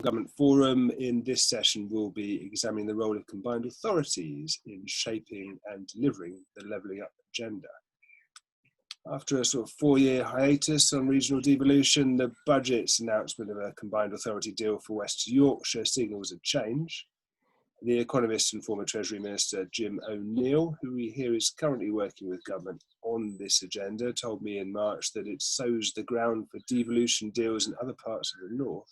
Government Forum in this session will be examining the role of combined authorities in shaping and delivering the Levelling Up agenda. After a sort of 4-year hiatus on regional devolution, the Budget's announcement of a combined authority deal for West Yorkshire signals a change. The economist and former Treasury Minister Jim O'Neill, who we hear is currently working with government on this agenda, told me in March that it sows the ground for devolution deals in other parts of the north.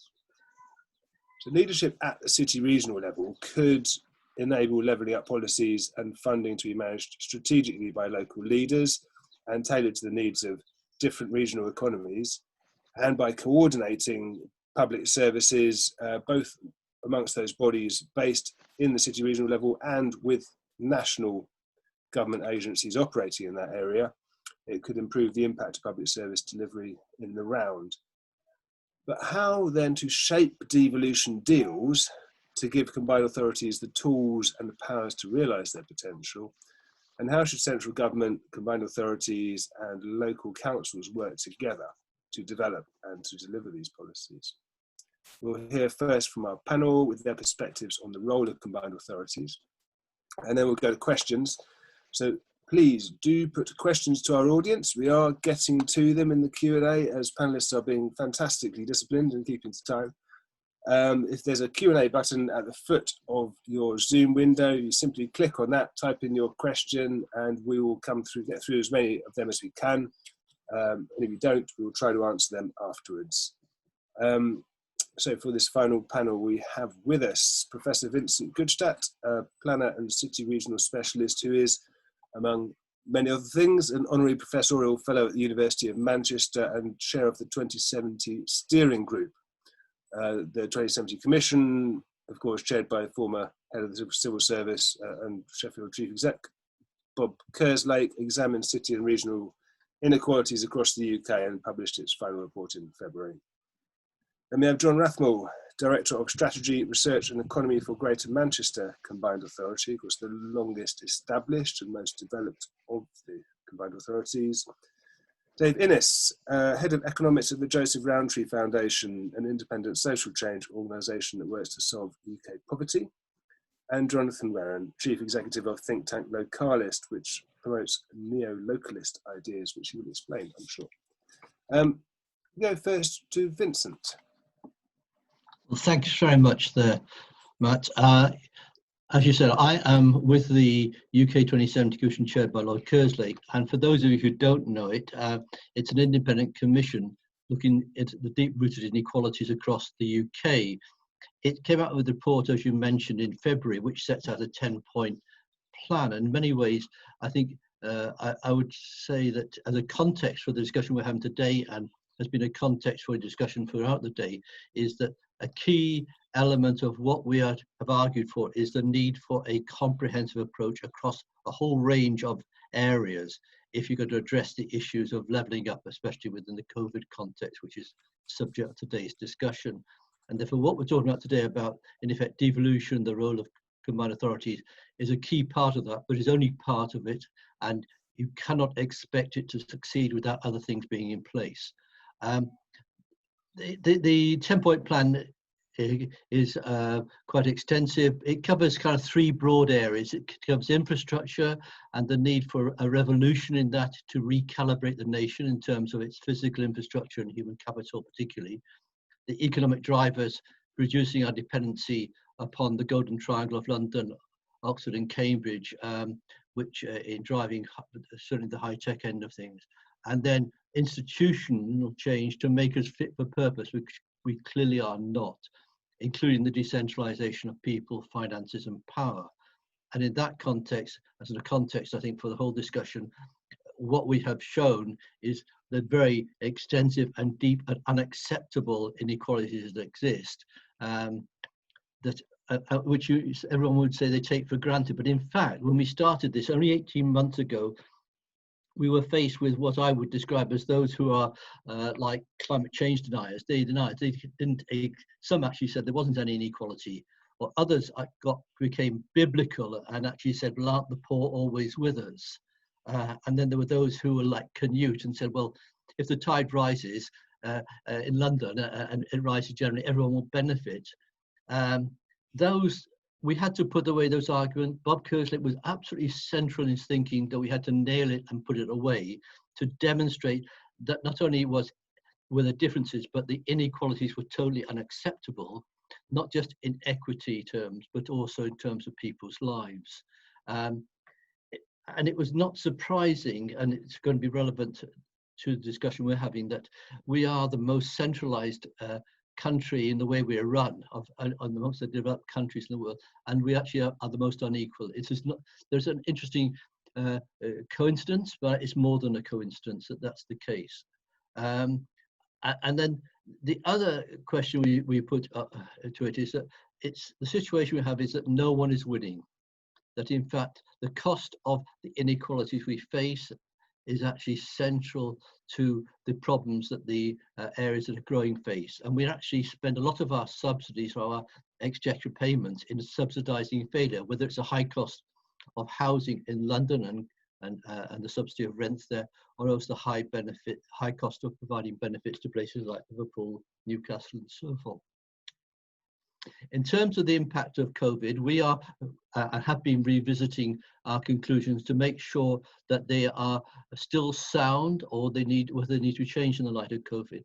So leadership at the city regional level could enable levelling up policies and funding to be managed strategically by local leaders and tailored to the needs of different regional economies, and by coordinating public services, both amongst those bodies based in the city regional level and with national government agencies operating in that area, it could improve the impact of public service delivery in the round. But how then to shape devolution deals to give combined authorities the tools and the powers to realise their potential? And how should central government, combined authorities and local councils work together to develop and to deliver these policies? We'll hear first from our panel with their perspectives on the role of combined authorities, and then we'll go to questions. So please do put questions to our audience. We are getting to them in the Q&A as panelists are being fantastically disciplined and keeping to time. If there's a Q&A button at the foot of your Zoom window, you simply click on that, type in your question, and we will get through as many of them as we can. And if we don't, we will try to answer them afterwards. So for this final panel, we have with us Professor Vincent Goodstadt, a planner and city regional specialist who is, among many other things, an honorary professorial fellow at the University of Manchester and chair of the 2070 steering group. The 2070 Commission, of course, chaired by former head of the Civil Service and Sheffield Chief Exec, Bob Kerslake, examined city and regional inequalities across the UK and published its final report in February. Then we have John Rathmell, Director of Strategy, Research and Economy for Greater Manchester Combined Authority, of course the longest established and most developed of the combined authorities. Dave Innes, Head of Economics at the Joseph Rowntree Foundation, an independent social change organisation that works to solve UK poverty. And Jonathan Warren, Chief Executive of think tank Localist, which promotes neo-localist ideas, which he will explain, I'm sure. We'll go first to Vincent. Well, thanks very much there, Matt. As you said, I am with the UK 2070 Commission chaired by Lord Kerslake, and for those of you who don't know it, it's an independent commission looking at the deep-rooted inequalities across the UK. It came out with a report, as you mentioned, in February, which sets out a 10-point plan. In many ways, I think I would say that as a context for the discussion we're having today, and has been a context for a discussion throughout the day, is that a key element of what we have argued for is the need for a comprehensive approach across a whole range of areas if you're going to address the issues of levelling up, especially within the COVID context, which is subject of today's discussion. And therefore what we're talking about today about, in effect, devolution, the role of combined authorities, is a key part of that, but is only part of it, and you cannot expect it to succeed without other things being in place. The 10-point plan is quite extensive. It covers kind of 3 broad areas. It covers infrastructure and the need for a revolution in that to recalibrate the nation in terms of its physical infrastructure and human capital particularly. The economic drivers, reducing our dependency upon the Golden Triangle of London, Oxford and Cambridge, which in driving certainly the high-tech end of things. And then institutional change to make us fit for purpose, which we clearly are not, including the decentralization of people, finances and power. And in that context, as in a context, I think, for the whole discussion, what we have shown is the very extensive and deep and unacceptable inequalities that exist, which everyone would say they take for granted. But in fact, when we started this only 18 months ago, we were faced with what I would describe as those who are like climate change deniers. They denied, they didn't, some actually said there wasn't any inequality, or others became biblical and actually said, well, aren't the poor always with us? And then there were those who were like Canute and said, well, if the tide rises, in London and it rises generally, everyone will benefit. Those we had to put away those arguments. Bob Kerslake was absolutely central in his thinking that we had to nail it and put it away to demonstrate that not only were the differences, but the inequalities were totally unacceptable, not just in equity terms, but also in terms of people's lives. And it was not surprising, and it's going to be relevant to the discussion we're having, that we are the most centralized country in the way we are run on the most developed countries in the world, and we actually are the most unequal. It is not. There's an interesting coincidence, but it's more than a coincidence that that's the case. And then the other question we put to it is that it's the situation we have is that no one is winning. That in fact the cost of the inequalities we face is actually central to the problems that the areas that are growing face. And we actually spend a lot of our subsidies or our exchequer payments in subsidizing failure, whether it's a high cost of housing in London and the subsidy of rents there, or else the high cost of providing benefits to places like Liverpool, Newcastle, and so forth. In terms of the impact of COVID, we are have been revisiting our conclusions to make sure that they are still sound, or whether they need to be changed in the light of COVID.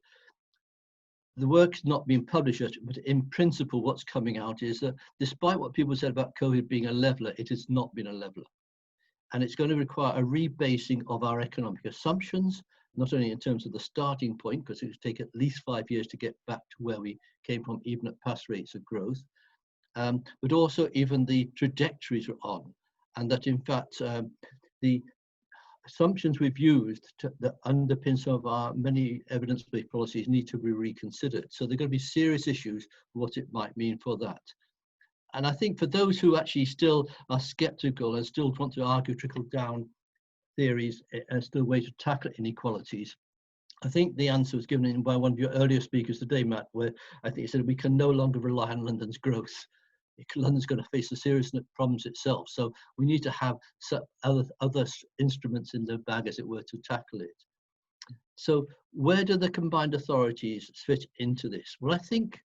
The work's not been published yet, but in principle, what's coming out is that despite what people said about COVID being a leveler, it has not been a leveler. And it's going to require a rebasing of our economic assumptions, not only in terms of the starting point, because it would take at least 5 years to get back to where we came from, even at past rates of growth, but also even the trajectories are on. And that in fact, the assumptions we've used that underpin some of our many evidence-based policies need to be reconsidered. So there are going to be serious issues, what it might mean for that. And I think for those who actually still are skeptical and still want to argue trickle-down theories as the way to tackle inequalities, I think the answer was given by one of your earlier speakers today, Matt, where I think he said we can no longer rely on London's growth. London's going to face the serious problems itself. So we need to have some other instruments in the bag, as it were, to tackle it. So where do the combined authorities fit into this? Well, I think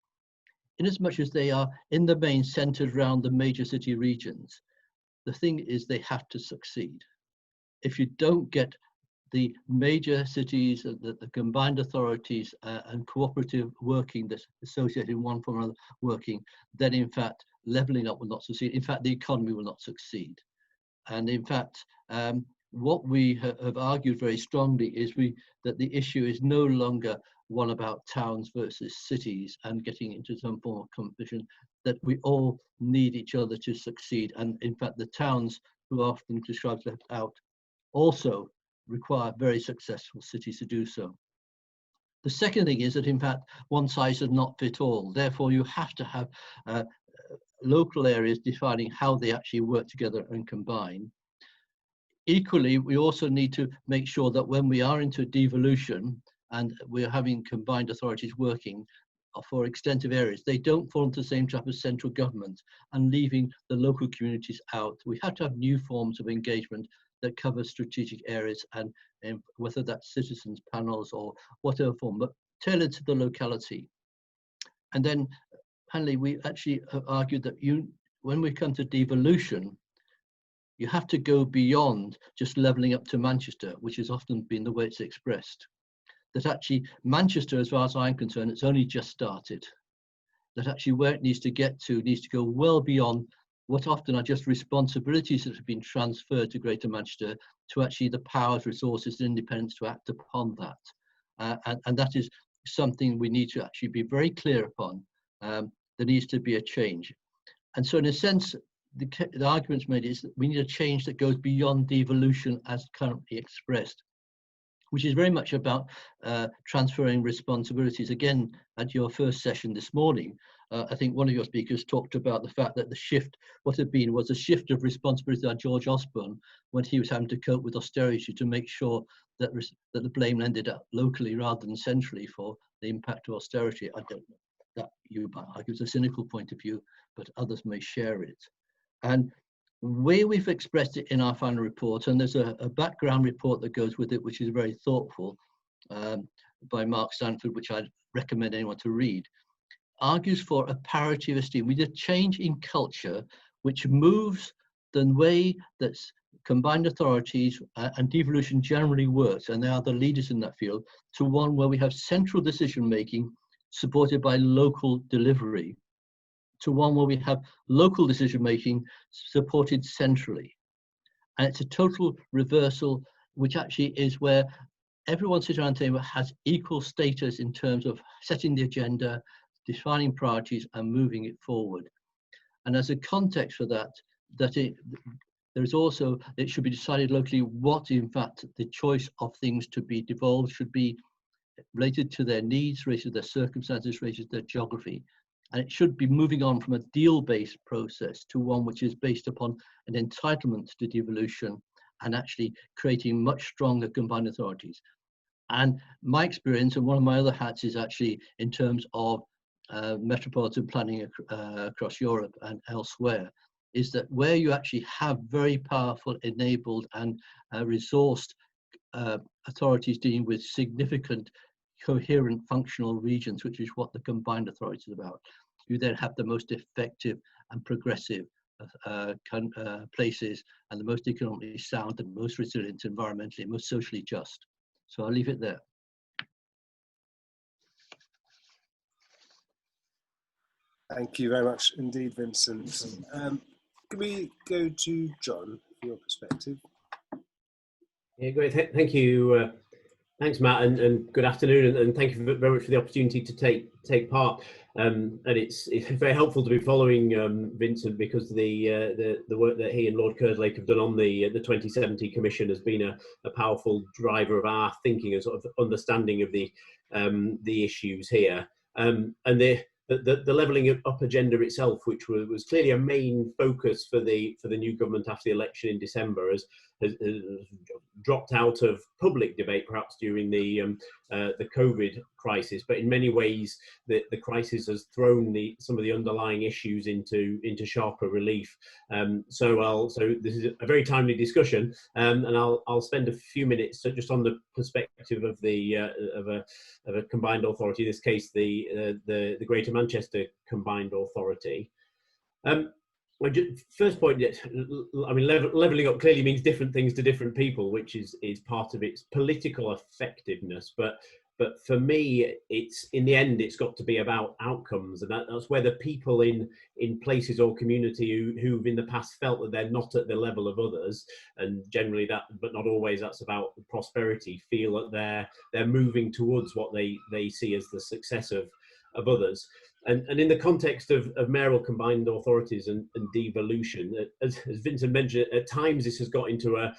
in as much as they are in the main centered around the major city regions, the thing is they have to succeed. If you don't get the major cities, the combined authorities and cooperative working that's associated in one form or another working, then in fact leveling up will not succeed. In fact, the economy will not succeed. And in fact, what we have argued very strongly is that the issue is no longer one about towns versus cities and getting into some form of competition, that we all need each other to succeed. And in fact, the towns who are often described left out also require very successful cities to do so. The second thing is that in fact, one size does not fit all. Therefore, you have to have local areas defining how they actually work together and combine. Equally, we also need to make sure that when we are into devolution and we're having combined authorities working for extensive areas, they don't fall into the same trap as central government and leaving the local communities out. We have to have new forms of engagement that cover strategic areas, and whether that's citizens panels or whatever form, but tailored to the locality. And then finally, we actually have argued that when we come to devolution, you have to go beyond just levelling up to Manchester, which has often been the way it's expressed. That actually Manchester, as far as I'm concerned, it's only just started. That actually where it needs to get to needs to go well beyond what often are just responsibilities that have been transferred to Greater Manchester to actually the powers, resources, and independence to act upon that. And that is something we need to actually be very clear upon. There needs to be a change. And so in a sense, the arguments made is that we need a change that goes beyond devolution as currently expressed, which is very much about transferring responsibilities. Again, at your first session this morning, I think one of your speakers talked about the fact that the shift, what had been was a shift of responsibility on George Osborne when he was having to cope with austerity to make sure that the blame ended up locally rather than centrally for the impact of austerity. I don't know that you might argue it's a cynical point of view, but others may share it. And where we've expressed it in our final report, and there's a background report that goes with it, which is very thoughtful, by Mark Stanford, which I'd recommend anyone to read, argues for a parity of esteem. We need a change in culture which moves the way that combined authorities and devolution generally works, and they are the leaders in that field, to one where we have central decision making supported by local delivery, to one where we have local decision making supported centrally. And it's a total reversal, which actually is where everyone sitting around the table has equal status in terms of setting the agenda, defining priorities, and moving it forward. And as a context for that, there's also, it should be decided locally what, in fact, the choice of things to be devolved should be related to their needs, related to their circumstances, related to their geography. And it should be moving on from a deal-based process to one which is based upon an entitlement to devolution and actually creating much stronger combined authorities. And my experience, and one of my other hats, is actually in terms of metropolitan planning across Europe and elsewhere, is that where you actually have very powerful, enabled and resourced authorities dealing with significant coherent functional regions, which is what the combined authority is about, you then have the most effective and progressive places, and the most economically sound, the most resilient environmentally, most socially just. So I'll leave it there. Thank you very much indeed, Vincent. Can we go to John for your perspective? Yeah, great. Thank you. Thanks, Matt, and good afternoon, and thank you very much for the opportunity to take part. And it's very helpful to be following Vincent, because the work that he and Lord Kerslake have done on the 2070 Commission has been a powerful driver of our thinking and sort of understanding of the issues here. And the levelling up agenda itself, which was clearly a main focus for the new government after the election in December, has dropped out of public debate, perhaps during the COVID crisis. But in many ways, the crisis has thrown some of the underlying issues into sharper relief. So this is a very timely discussion, and I'll spend a few minutes just on the perspective of of a combined authority. In this case, the Greater Manchester Combined Authority. First point, I mean, levelling up clearly means different things to different people, which is part of its political effectiveness. But for me, it's in the end, it's got to be about outcomes, and that's where the people in places or community who've in the past felt that they're not at the level of others, and generally that, but not always, that's about prosperity, feel that they're moving towards what they see as the success of others. And in the context of mayoral combined authorities and devolution, as Vincent mentioned, at times this has got into a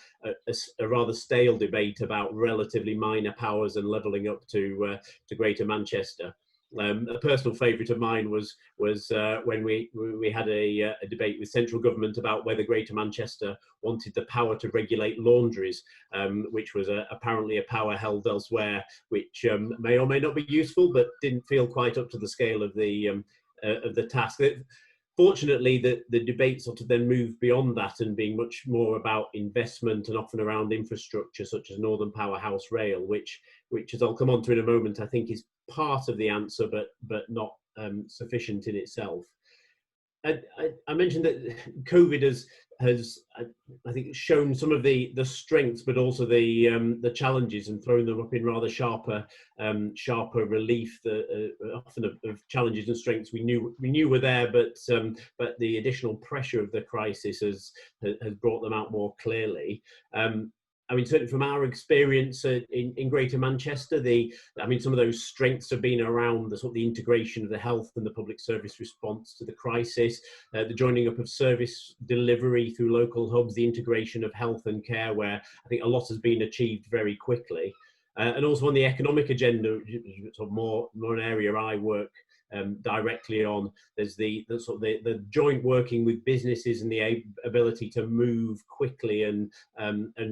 rather stale debate about relatively minor powers and levelling up to Greater Manchester. A personal favourite of mine was when we had a debate with central government about whether Greater Manchester wanted the power to regulate laundries, which was apparently a power held elsewhere, which may or may not be useful, but didn't feel quite up to the scale of the task. Fortunately, the debate sort of then moved beyond that and being much more about investment and often around infrastructure such as Northern Powerhouse Rail, which as I'll come on to in a moment, I think is part of the answer, but not sufficient in itself. I mentioned that COVID has I think shown some of the strengths, but also the challenges, and thrown them up in rather sharper relief. Often of challenges and strengths we knew were there, but the additional pressure of the crisis has brought them out more clearly. I mean, certainly from our experience in Greater Manchester, some of those strengths have been around the sort of the integration of the health and the public service response to the crisis, the joining up of service delivery through local hubs, the integration of health and care, where I think a lot has been achieved very quickly. And also on the economic agenda, sort of more an area I work directly on. There's the joint working with businesses and the ability to move quickly and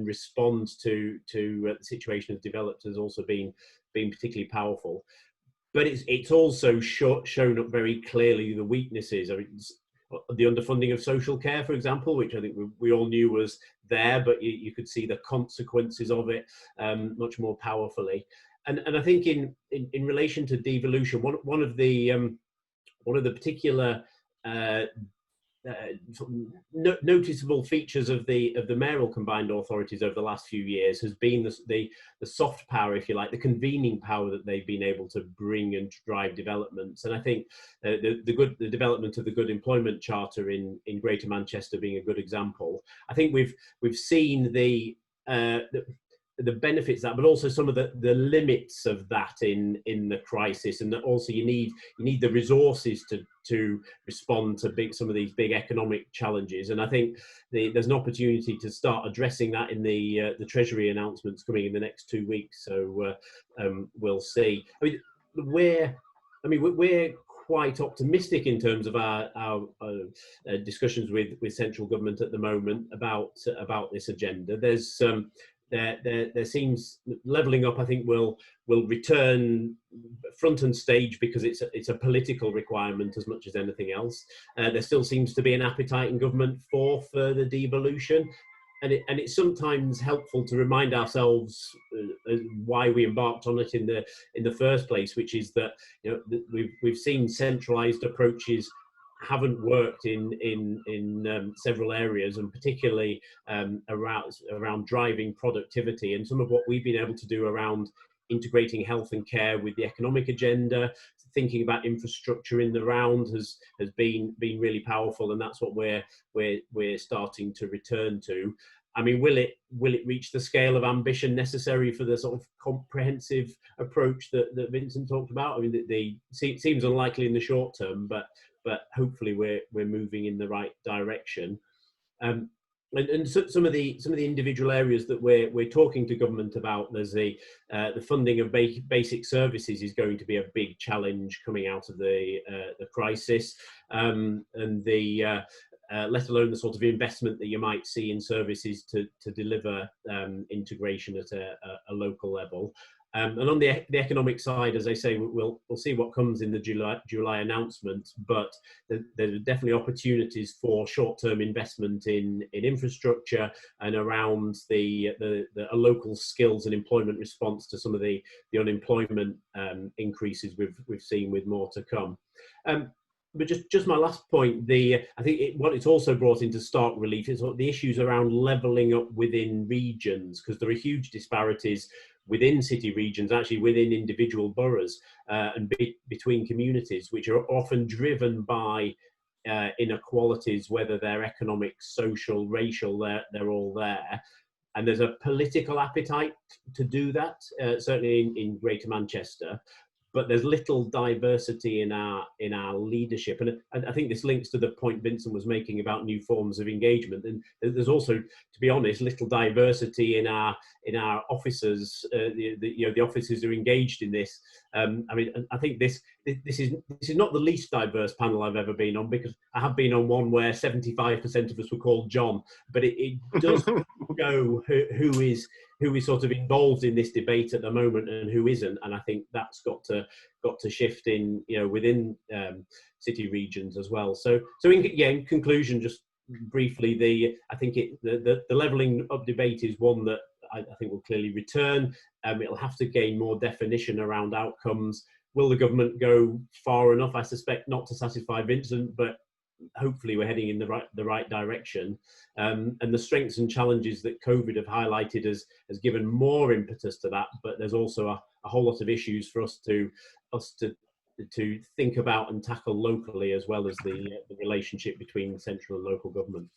respond to the situation as developed has also been particularly powerful. But it's also shown up very clearly the weaknesses. I mean, the underfunding of social care, for example, which I think we all knew was there, but you could see the consequences of it much more powerfully. and I think in relation to devolution, one of the particular sort of noticeable features of the mayoral combined authorities over the last few years has been the soft power, if you like, the convening power that they've been able to bring and drive developments. And I think the development of the Good Employment Charter in Greater Manchester being a good example. I think we've seen the benefits of that, but also some of the limits of that in the crisis, and that also you need the resources to respond to some of these big economic challenges. And I think there's an opportunity to start addressing that in the Treasury announcements coming in the next 2 weeks. So we'll see. I mean, we're quite optimistic in terms of our discussions with central government at the moment about this agenda. There's there seems levelling up, I think, will return front and stage because it's a political requirement as much as anything else. There still seems to be an appetite in government for further devolution, and it's sometimes helpful to remind ourselves why we embarked on it in the first place, which is that we've seen centralised approaches haven't worked in several areas, and particularly around driving productivity. And some of what we've been able to do around integrating health and care with the economic agenda, thinking about infrastructure in the round has been really powerful, and that's what we're starting to return to. I mean, will it reach the scale of ambition necessary for the sort of comprehensive approach that Vincent talked about? I mean, it seems unlikely in the short term, but hopefully we're moving in the right direction. And so some of the individual areas that we're talking to government about, there's the funding of basic services is going to be a big challenge coming out of the crisis, and let alone the sort of investment that you might see in services to deliver integration at a local level. And on the economic side, as I say, we'll see what comes in the July announcement, but there are definitely opportunities for short-term investment in infrastructure and around a local skills and employment response to some of the unemployment increases we've seen, with more to come. But just my last point, I think what it's also brought into stark relief is the issues around levelling up within regions, because there are huge disparities within city regions, actually within individual boroughs, and between communities, which are often driven by inequalities, whether they're economic, social, racial, they're all there. And there's a political appetite to do that, certainly in Greater Manchester. But there's little diversity in our leadership, and I think this links to the point Vincent was making about new forms of engagement. And there's also, to be honest, little diversity in our officers. The officers who are engaged in this. I mean, I think this is not the least diverse panel I've ever been on, because I have been on one where 75% of us were called John. But it does show who is sort of involved in this debate at the moment and who isn't, and I think that's got to shift in within city regions as well. So in conclusion, just briefly, I think the levelling up debate is one that I think will clearly return. It'll have to gain more definition around outcomes. Will the government go far enough? I suspect not to satisfy Vincent, but hopefully we're heading in the right direction. And the strengths and challenges that COVID have highlighted has given more impetus to that, but there's also a whole lot of issues for us to think about and tackle locally, as well as the relationship between central and local government.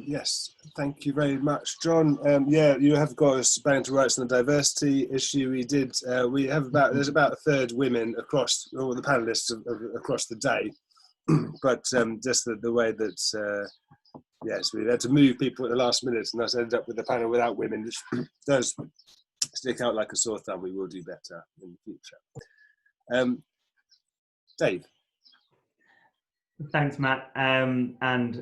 Yes, thank you very much, John. You have got us bang to rights on the diversity issue. We have there's about a third women across all the panelists across the day, but just the way that yes, we had to move people at the last minute, and thus ended up with a panel without women, which does stick out like a sore thumb. We will do better in the future. Dave. Thanks, Matt. And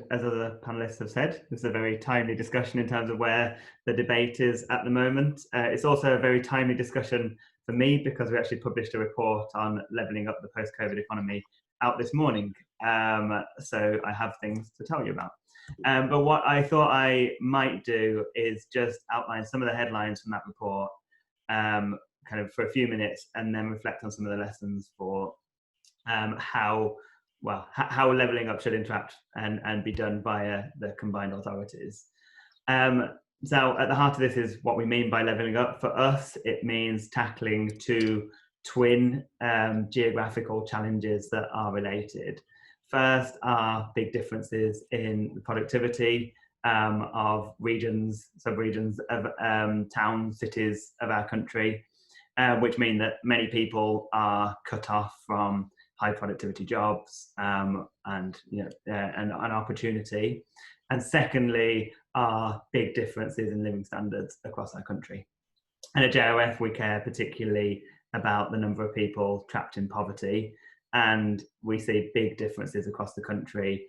as other panelists have said, this is a very timely discussion in terms of where the debate is at the moment. It's also a very timely discussion for me, because we actually published a report on levelling up the post-COVID economy out this morning, so I have things to tell you about. But what I thought I might do is just outline some of the headlines from that report, kind of for a few minutes, and then reflect on some of the lessons for how levelling up should interact and be done via the combined authorities. So at the heart of this is what we mean by levelling up. For us, it means tackling two twin geographical challenges that are related. First are big differences in the productivity of regions, sub-regions of towns, cities of our country, which mean that many people are cut off from high productivity jobs and an opportunity. And secondly, are big differences in living standards across our country. And at JOF, we care particularly about the number of people trapped in poverty. And we see big differences across the country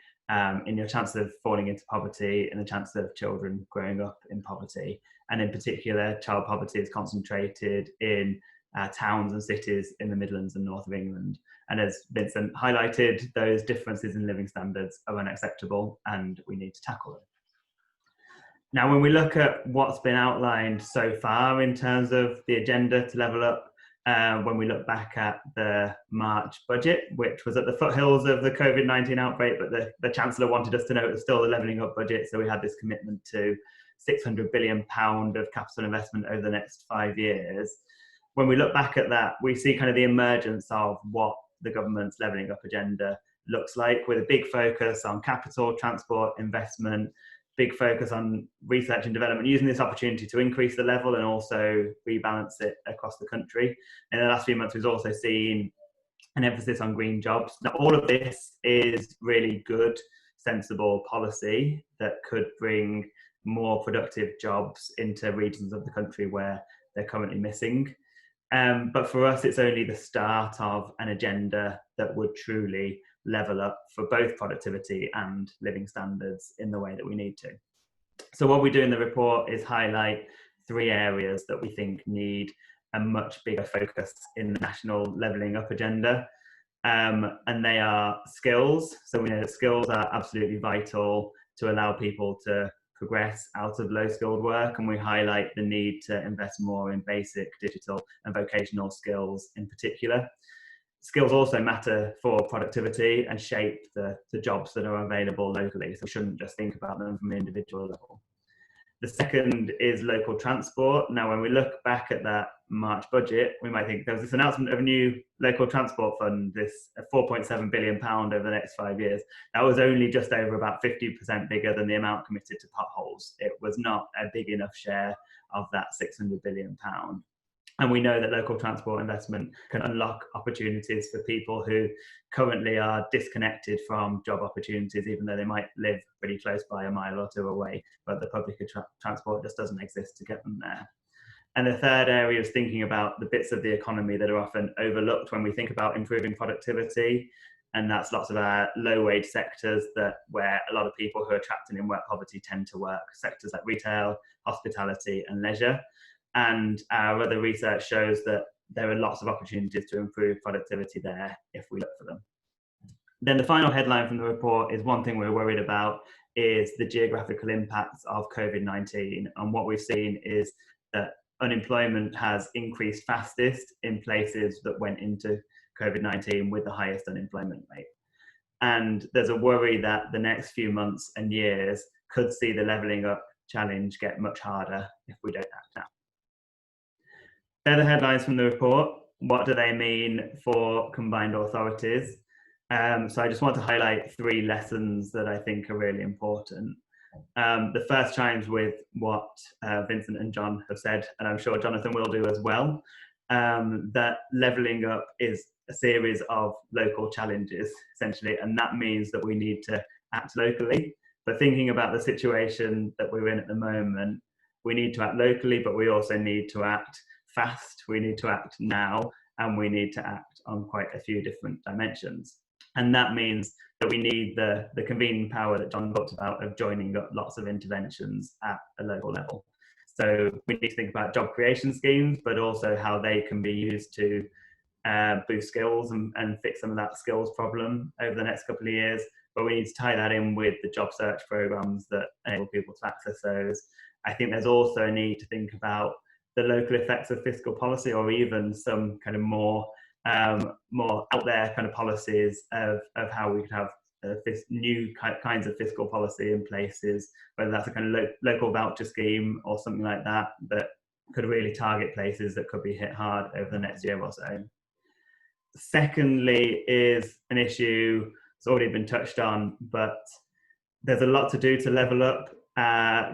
in your chance of falling into poverty and the chance of children growing up in poverty. And in particular, child poverty is concentrated in towns and cities in the Midlands and north of England. And as Vincent highlighted, those differences in living standards are unacceptable and we need to tackle them. Now, when we look at what's been outlined so far in terms of the agenda to level up, when we look back at the March budget, which was at the foothills of the COVID-19 outbreak, but the Chancellor wanted us to know it was still the levelling up budget, so we had this commitment to £600 billion of capital investment over the next 5 years. When we look back at that, we see kind of the emergence of what the government's levelling up agenda looks like, with a big focus on capital, transport, investment, big focus on research and development, using this opportunity to increase the level and also rebalance it across the country. In the last few months, we've also seen an emphasis on green jobs. Now, all of this is really good, sensible policy that could bring more productive jobs into regions of the country where they're currently missing. But for us, it's only the start of an agenda that would truly level up for both productivity and living standards in the way that we need to. So what we do in the report is highlight 3 areas that we think need a much bigger focus in the national levelling up agenda. And they are skills. So we know that skills are absolutely vital to allow people to progress out of low skilled work, and we highlight the need to invest more in basic digital and vocational skills in particular. Skills also matter for productivity and shape the jobs that are available locally, so we shouldn't just think about them from an individual level. The second is local transport. Now, when we look back at that March budget, we might think there was this announcement of a new local transport fund, this £4.7 billion over the next 5 years. That was only just over about 50% bigger than the amount committed to potholes. It was not a big enough share of that £600 billion. And we know that local transport investment can unlock opportunities for people who currently are disconnected from job opportunities, even though they might live pretty close by, a mile or 2 away, but the public transport just doesn't exist to get them there. And the third area is thinking about the bits of the economy that are often overlooked when we think about improving productivity. And that's lots of our low wage sectors where a lot of people who are trapped in work poverty tend to work, sectors like retail, hospitality and leisure. And our other research shows that there are lots of opportunities to improve productivity there if we look for them. Then the final headline from the report is one thing we're worried about is the geographical impacts of COVID-19. And what we've seen is that unemployment has increased fastest in places that went into COVID-19 with the highest unemployment rate. And there's a worry that the next few months and years could see the levelling up challenge get much harder if we don't act now. They're the headlines from the report. What do they mean for combined authorities? So I just want to highlight 3 lessons that I think are really important. The first chimes with what Vincent and John have said, and I'm sure Jonathan will do as well, that levelling up is a series of local challenges, essentially, and that means that we need to act locally. But thinking about the situation that we're in at the moment, we need to act locally, but we also need to act fast, we need to act now, and we need to act on quite a few different dimensions. And that means that we need the convening power that John talked about of joining up lots of interventions at a local level. So we need to think about job creation schemes, but also how they can be used to boost skills and fix some of that skills problem over the next couple of years. But we need to tie that in with the job search programs that enable people to access those. I think there's also a need to think about the local effects of fiscal policy, or even some kind of more out there kind of policies of how we could have new kinds of fiscal policy in places, whether that's a kind of local voucher scheme or something like that, that could really target places that could be hit hard over the next year or so. Secondly is an issue that's already been touched on, but there's a lot to do to level up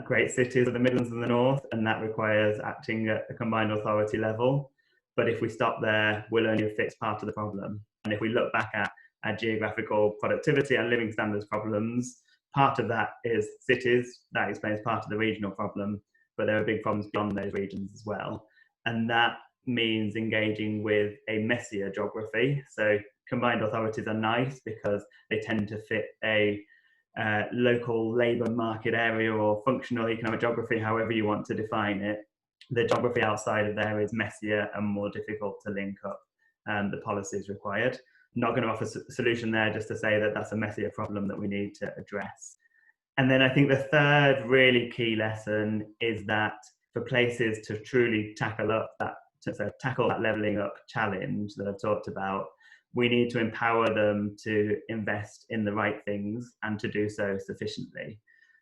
great cities of the Midlands and the North, and that requires acting at the combined authority level. But if we stop there, we'll only fix part of the problem. And if we look back at our geographical productivity and living standards problems, part of that is cities. That explains part of the regional problem, but there are big problems beyond those regions as well. And that means engaging with a messier geography. So combined authorities are nice because they tend to fit a local labour market area or functional economic geography, however you want to define it. The geography outside of there is messier and more difficult to link up the policies required. Not going to offer a solution there, just to say that that's a messier problem that we need to address. And then I think the third really key lesson is that for places to truly tackle that levelling up challenge that I've talked about, we need to empower them to invest in the right things and to do so sufficiently.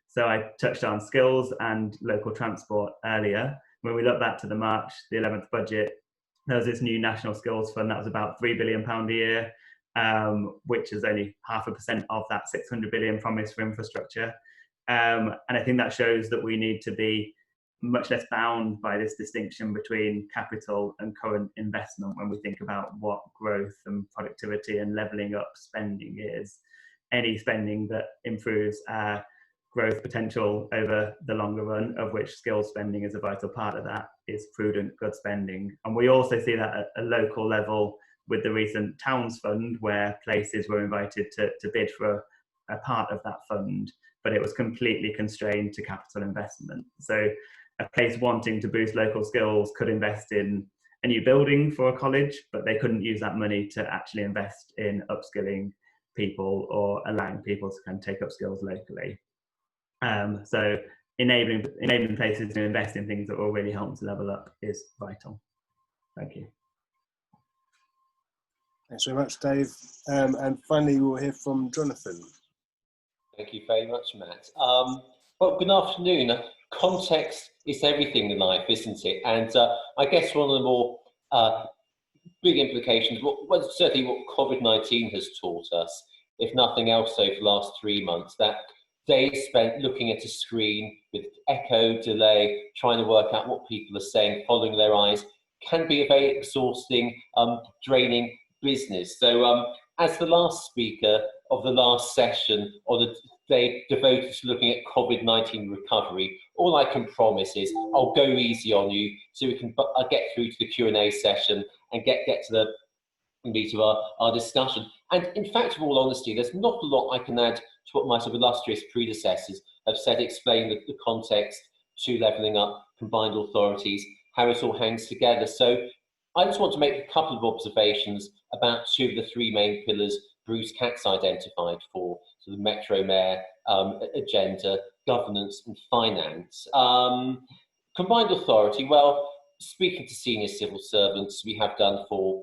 So I touched on skills and local transport earlier. When we look back to the March the 11th budget, there was this new national skills fund that was about £3 billion a year, which is only 0.5% of that 600 billion promised for infrastructure. And I think that shows that we need to be much less bound by this distinction between capital and current investment when we think about what growth and productivity and levelling up spending is. Any spending that improves our growth potential over the longer run, of which skills spending is a vital part of that, is prudent, good spending. And we also see that at a local level with the recent Towns Fund, where places were invited to bid for a part of that fund, but it was completely constrained to capital investment. So a place wanting to boost local skills could invest in a new building for a college, but they couldn't use that money to actually invest in upskilling people or allowing people to kind of take up skills locally. So enabling places to invest in things that will really help them to level up is vital. Thank you. Thanks very much, Dave. And finally, we'll hear from Jonathan. Thank you very much, Matt. Well, good afternoon. Context is everything in life, isn't it? And I guess one of the more big implications, well, certainly what COVID-19 has taught us, if nothing else over the last 3 months, that days spent looking at a screen with echo, delay, trying to work out what people are saying, following their eyes, can be a very exhausting, draining business. So as the last speaker of the last session on the day devoted to looking at COVID-19 recovery, all I can promise is I'll go easy on you so we can get through to the Q&A session and get to the meat of our discussion. And in fact, of all honesty, there's not a lot I can add to what my sort of illustrious predecessors have said, explain the context to levelling up combined authorities, how it all hangs together. So I just want to make a couple of observations about two of the three main pillars Bruce Katz identified for the Metro Mayor agenda, governance and finance. Combined authority, well, speaking to senior civil servants, we have done for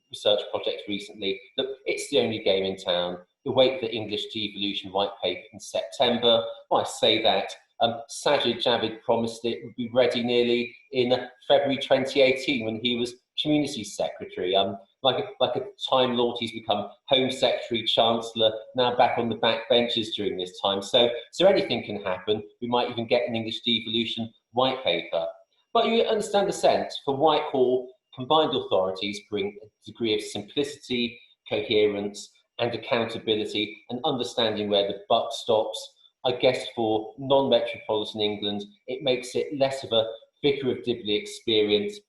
research projects recently, look, it's the only game in town. We wait for the English devolution white paper in September. Well, I say that. Sajid Javid promised it would be ready nearly in February 2018 when he was Community Secretary. Like a Time Lord, he's become Home Secretary, Chancellor, now back on the back benches during this time. So anything can happen. We might even get an English devolution white paper. But you understand the sense. For Whitehall, combined authorities bring a degree of simplicity, coherence, and accountability, and understanding where the buck stops. I guess for non-metropolitan England, it makes it less of a Vicar of Dibley experience.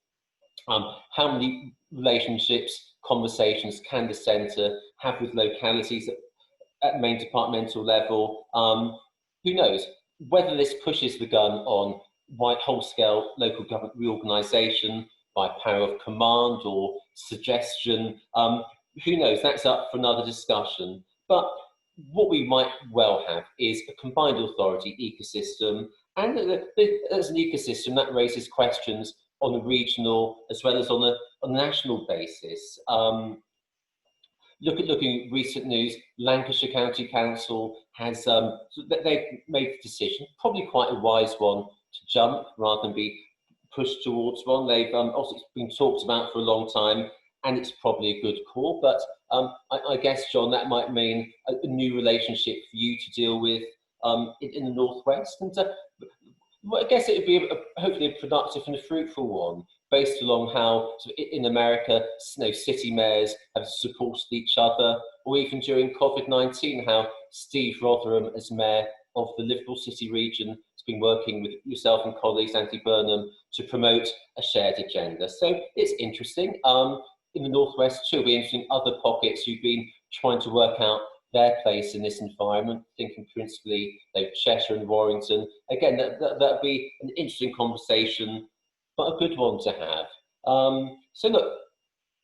How many relationships, conversations can the centre have with localities at main departmental level? Who knows? Whether this pushes the gun on whole-scale local government reorganisation, by power of command or suggestion. Who knows? That's up for another discussion. But what we might well have is a combined authority ecosystem, and as an ecosystem that raises questions on a regional as well as on a national basis. Looking at recent news, Lancashire County Council has they've made a decision, probably quite a wise one, to jump rather than be pushed towards one. They've also been talked about for a long time, and it's probably a good call. But I guess, John, that might mean a new relationship for you to deal with in the Northwest. And I guess it would be hopefully a productive and a fruitful one, based along how in America, city mayors have supported each other, or even during COVID-19, how Steve Rotherham, as mayor of the Liverpool City region, has been working with yourself and colleagues, Andy Burnham, to promote a shared agenda. So it's interesting. In the Northwest too, it'll be interesting other pockets who've been trying to work out their place in this environment, thinking principally Cheshire and Warrington. Again, that'd be an interesting conversation, but a good one to have. So look,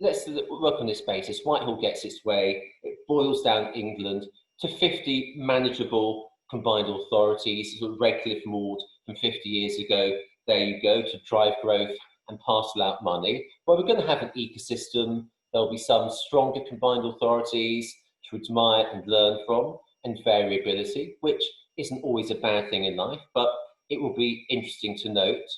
let's work on this basis. Whitehall gets its way. It boils down England to 50 manageable combined authorities, sort of Redcliffe Maud from 50 years ago. There you go, to drive growth and parcel out money. But we're going to have an ecosystem. There'll be some stronger combined authorities to admire and learn from, and variability, which isn't always a bad thing in life, but it will be interesting to note.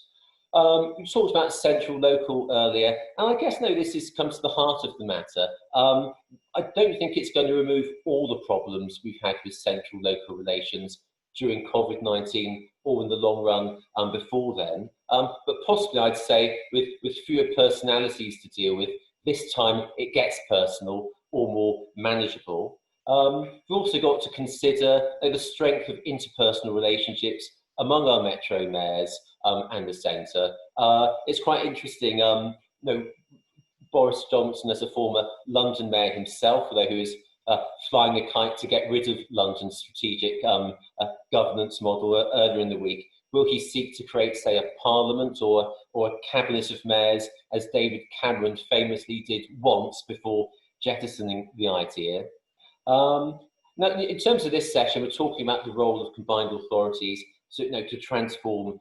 You talked about central local earlier, and I guess this comes to the heart of the matter. I don't think it's going to remove all the problems we've had with central local relations during COVID-19 or in the long run before then, but possibly I'd say with fewer personalities to deal with, this time it gets personal or more manageable. We've also got to consider the strength of interpersonal relationships among our metro mayors and the centre. It's quite interesting, Boris Johnson, as a former London mayor himself, although who is flying a kite to get rid of London's strategic governance model earlier in the week, will he seek to create, say, a parliament or a cabinet of mayors, as David Cameron famously did once before jettisoning the idea? Now, in terms of this session, we're talking about the role of combined authorities to transform,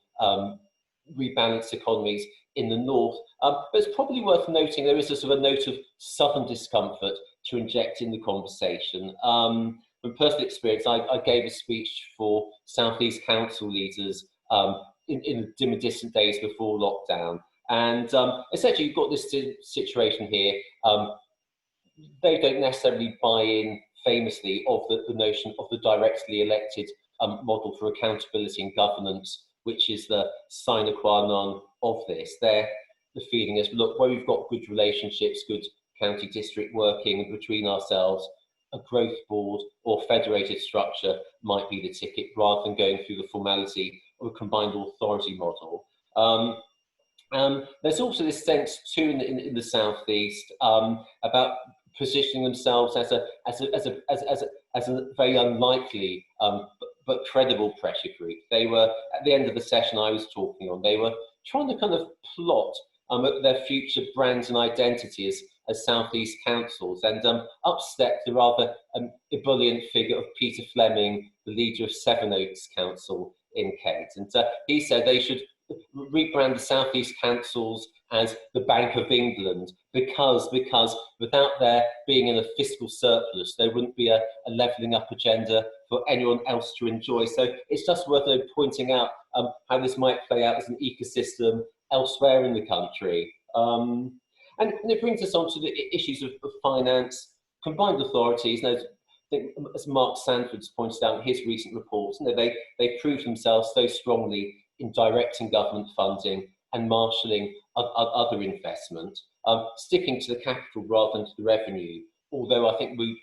rebalance economies in the north. But it's probably worth noting there is a sort of a note of southern discomfort to inject in the conversation. From personal experience, I gave a speech for South East Council leaders in the dim and distant days before lockdown. And essentially, you've got this situation here. They don't necessarily buy in, famously, of the notion of the directly elected model for accountability and governance, which is the sine qua non of this. The feeling is, look, where we've got good relationships, good county district working between ourselves, a growth board or federated structure might be the ticket, rather than going through the formality of a combined authority model. There's also this sense too in the southeast about positioning themselves as a very unlikely but credible pressure group. They were, at the end of the session I was talking on, they were trying to kind of plot their future brands and identities as South East councils, and upstepped the rather ebullient figure of Peter Fleming, the leader of Sevenoaks Council in Kent. And he said they should rebrand the South East councils as the Bank of England, because without there being in a fiscal surplus, there wouldn't be a levelling up agenda for anyone else to enjoy. So it's just worth pointing out how this might play out as an ecosystem elsewhere in the country. And it brings us on to the issues of finance, combined authorities. Now, I think, as Mark Sanford's pointed out in his recent reports, they prove themselves so strongly in directing government funding and marshalling other investment, sticking to the capital rather than to the revenue, although I think we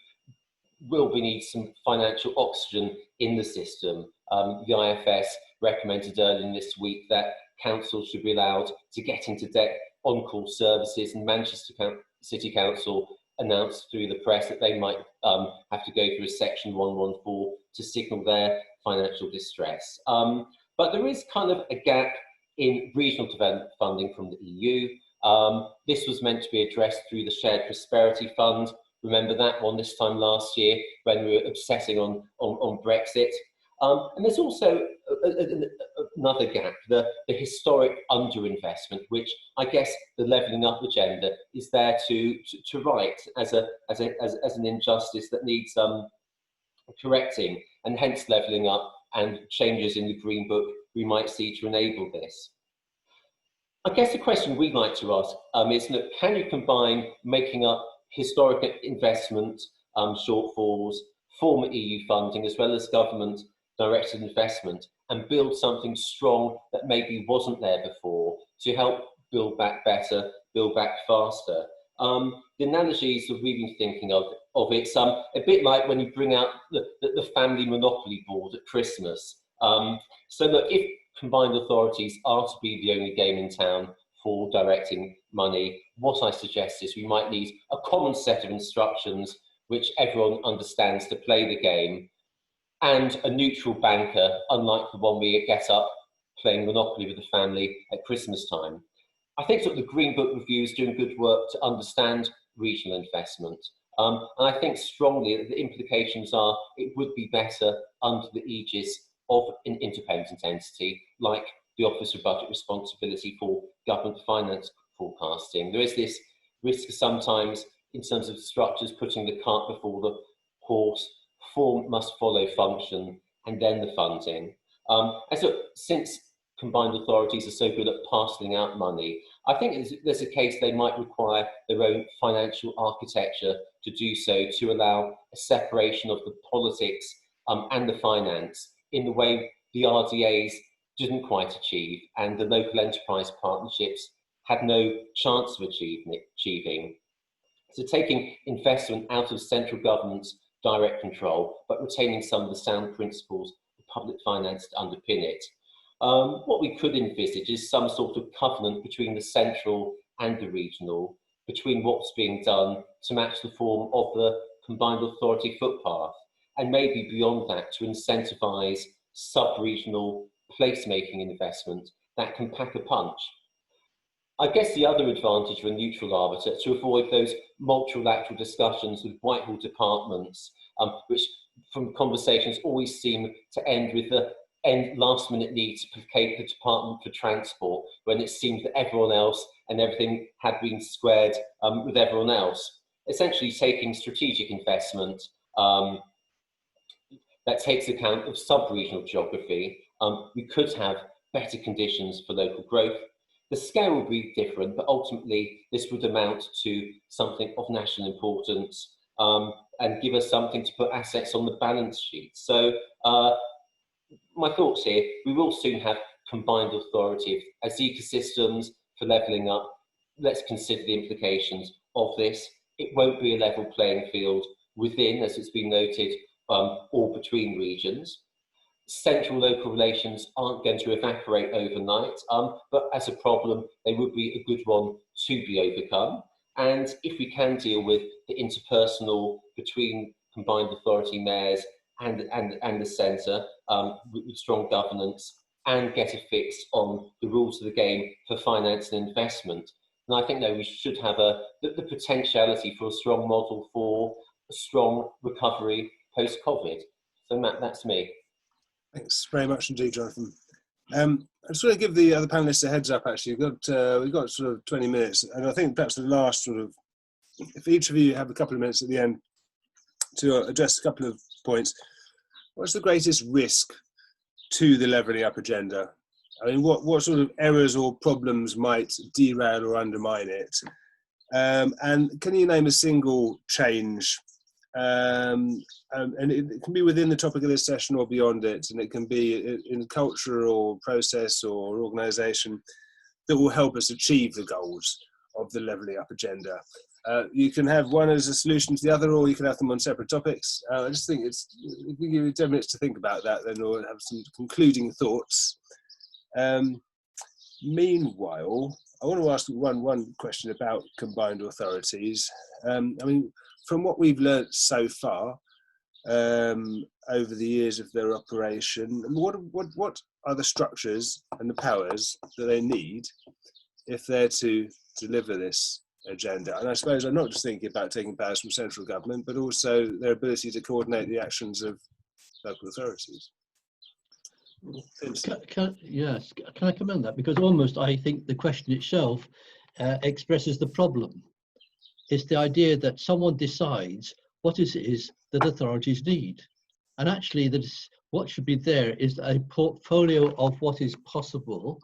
will need some financial oxygen in the system. The IFS recommended earlier this week that councils should be allowed to get into debt on-call services, and Manchester City Council announced through the press that they might have to go through a Section 114 to signal their financial distress. But there is kind of a gap in regional development funding from the EU. This was meant to be addressed through the Shared Prosperity Fund. Remember that one this time last year when we were obsessing on Brexit. And there's also another gap, the historic underinvestment, which I guess the levelling up agenda is there to right as an injustice that needs correcting, and hence levelling up and changes in the Green Book we might see to enable this. I guess the question we'd like to ask is, can you combine making up historic investment shortfalls, former EU funding, as well as government directed investment, and build something strong that maybe wasn't there before to help build back better, build back faster? The analogies that we've been thinking of it's a bit like when you bring out the family monopoly board at Christmas. So that if combined authorities are to be the only game in town for directing money, what I suggest is we might need a common set of instructions which everyone understands to play the game, and a neutral banker, unlike the one we get up playing Monopoly with the family at Christmas time. I think that the Green Book Review is doing good work to understand regional investment. And I think strongly that the implications are it would be better under the aegis of an independent entity like the Office for Budget Responsibility for Government Finance Forecasting. There is this risk sometimes in terms of structures putting the cart before the horse. Form must follow function, and then the funding. And so since combined authorities are so good at parceling out money, I think there's a case they might require their own financial architecture to do so, to allow a separation of the politics and the finance in the way the RDAs didn't quite achieve, and the local enterprise partnerships had no chance of achieving. So taking investment out of central government's direct control, but retaining some of the sound principles of public finance to underpin it. What we could envisage is some sort of covenant between the central and the regional, between what's being done to match the form of the combined authority footpath, and maybe beyond that to incentivise sub-regional placemaking investment that can pack a punch. I guess the other advantage of a neutral arbiter to avoid those multilateral discussions with Whitehall departments, which from conversations always seem to end with the last minute need to placate the Department for Transport when it seemed that everyone else and everything had been squared with everyone else. Essentially taking strategic investment that takes account of sub-regional geography, we could have better conditions for local growth. The scale will be different, but ultimately this would amount to something of national importance and give us something to put assets on the balance sheet. So my thoughts here, we will soon have combined authority as ecosystems for levelling up. Let's consider the implications of this. It won't be a level playing field within, as it's been noted, or between regions. Central local relations aren't going to evaporate overnight, but as a problem, they would be a good one to be overcome. And if we can deal with the interpersonal between combined authority mayors and the centre with strong governance, and get a fix on the rules of the game for finance and investment, then I think that we should have the potentiality for a strong model for a strong recovery post-COVID. So Matt, that's me. Thanks very much indeed, Jonathan. I just want to give the other panelists a heads up. Actually, we've got sort of 20 minutes, and I think perhaps the last sort of, if each of you have a couple of minutes at the end to address a couple of points. What's the greatest risk to the levelling up agenda? I mean, what sort of errors or problems might derail or undermine it? And can you name a single change? And it can be within the topic of this session or beyond it, and it can be in culture or process or organisation that will help us achieve the goals of the levelling up agenda. You can have one as a solution to the other, or you can have them on separate topics. I just think if we give you 10 minutes to think about that, then we'll have some concluding thoughts. Meanwhile, I want to ask one question about combined authorities. I mean, from what we've learnt so far over the years of their operation, what are the structures and the powers that they need if they're to deliver this agenda. And I suppose I'm not just thinking about taking powers from central government, but also their ability to coordinate the actions of local authorities. Yes, can I comment on that? Because almost I think the question itself expresses the problem. It's the idea that someone decides what it is that authorities need. And actually, what should be there is a portfolio of what is possible,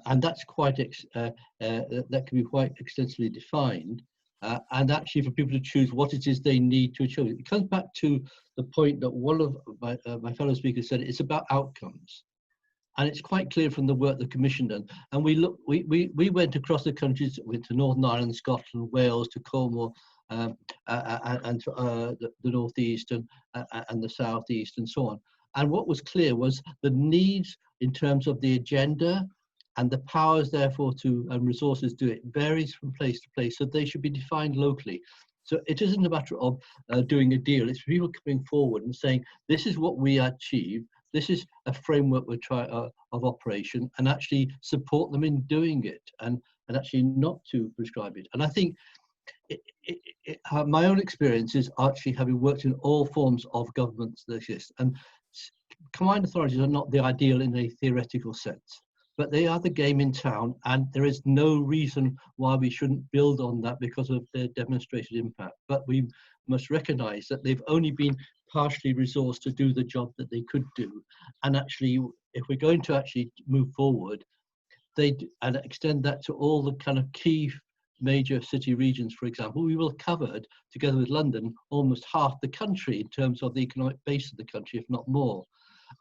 and that's that can be quite extensively defined. And actually, for people to choose what it is they need to achieve. It comes back to the point that one of my fellow speakers said, it's about outcomes. And it's quite clear from the work the Commission done. And we went across the countries, went to Northern Ireland, Scotland, Wales, to Cornwall, and the northeast and the southeast and so on. And what was clear was the needs in terms of the agenda and the powers therefore and resources to it varies from place to place, so they should be defined locally. So it isn't a matter of doing a deal, it's people coming forward and saying, this is what we achieve, this is a framework we're trying of operation, and actually support them in doing it, and actually not to prescribe it. And I think my own experience is actually having worked in all forms of governments that exist, and combined authorities are not the ideal in a theoretical sense, but they are the game in town, and there is no reason why we shouldn't build on that because of their demonstrated impact. But we must recognise that they've only been partially resourced to do the job that they could do, and actually, if we're going to actually move forward, and extend that to all the kind of key major city regions, for example, we will have covered, together with London, almost half the country in terms of the economic base of the country, if not more.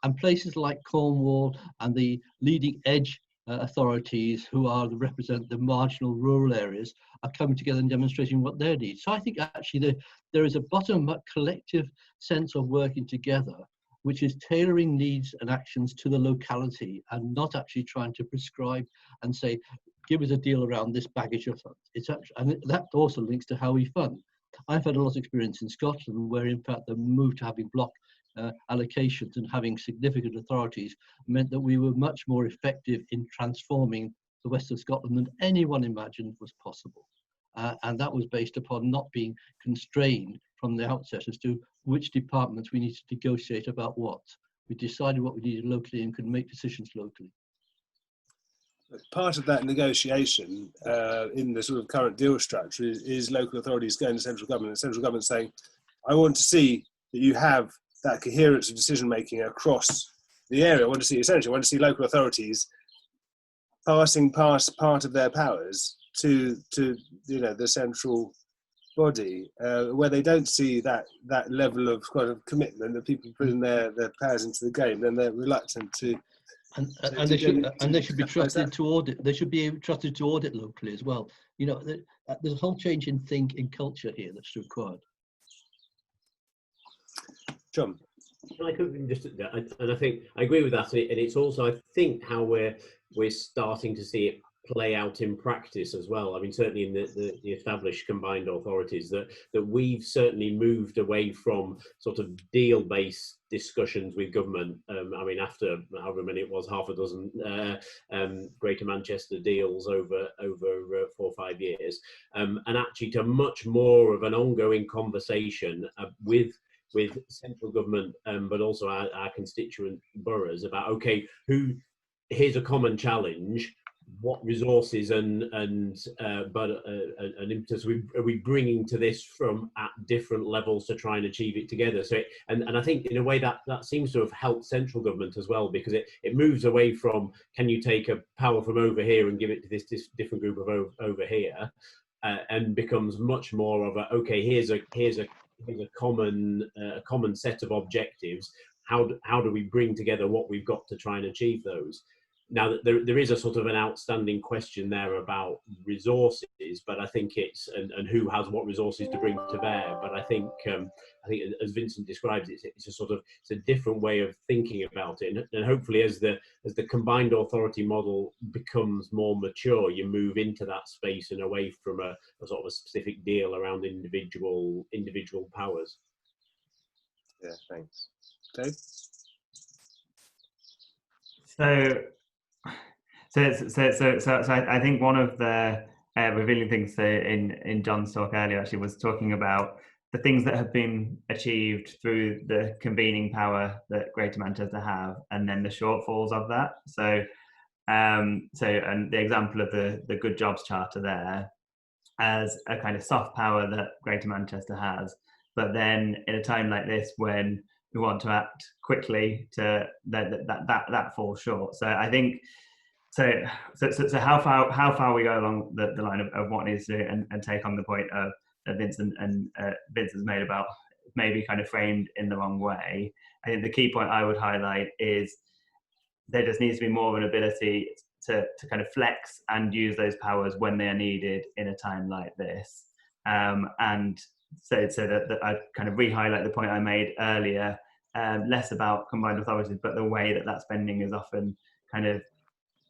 And places like Cornwall and the leading edge authorities who represent the marginal rural areas are coming together and demonstrating what their needs. So I think actually there is a bottom-up collective sense of working together, which is tailoring needs and actions to the locality and not actually trying to prescribe and say, give us a deal around this baggage of funds. It's actually, and that also links to how we fund. I've had a lot of experience in Scotland where in fact the move to having block allocations and having significant authorities meant that we were much more effective in transforming the west of Scotland than anyone imagined was possible. And that was based upon not being constrained from the outset as to which departments we needed to negotiate about what. We decided what we needed locally and could make decisions locally. Part of that negotiation in the sort of current deal structure is local authorities going to central government and central government saying, I want to see that you have that coherence of decision making across the area. I want to see local authorities passing past part of their powers to the central body, where they don't see that level of kind of commitment that people put in their powers into the game, then they're reluctant to. And they should be trusted to audit. They should be trusted to audit locally as well. You know, there's a whole change in culture here that's required. John, I could just, and I think I agree with that, and it's also I think how we're starting to see it play out in practice as well. I mean, certainly in the established combined authorities, that we've certainly moved away from sort of deal-based discussions with government. I mean, after however many it was, half a dozen Greater Manchester deals over 4 or 5 years, and actually to much more of an ongoing conversation with central government, but also our constituent boroughs about, okay, here's a common challenge. What resources and impetus are we bringing to this from at different levels to try and achieve it together? So, and I think in a way that seems to have helped central government as well, because it moves away from, can you take a power from over here and give it to this different group of over here, and becomes much more of a, okay, here's a common set of objectives. How do we bring together what we've got to try and achieve those? Now, there is a sort of an outstanding question there about resources, but I think it's and who has what resources to bring to bear. But I think as Vincent describes it, it's a different way of thinking about it, and hopefully as the combined authority model becomes more mature, you move into that space and away from a sort of a specific deal around individual powers. Yeah, thanks. Dave? So I think one of the revealing things in John's talk earlier actually was talking about the things that have been achieved through the convening power that Greater Manchester have, and then the shortfalls of that. And the example of the Good Jobs Charter there as a kind of soft power that Greater Manchester has, but then in a time like this when we want to act quickly, to that falls short. So I think so how far we go along the line of what needs to do, and take on the point of that Vincent has made about maybe kind of framed in the wrong way. I think the key point I would highlight is there just needs to be more of an ability to kind of flex and use those powers when they are needed in a time like this. And so that I kind of re-highlight the point I made earlier, less about combined authorities, but the way that spending is often kind of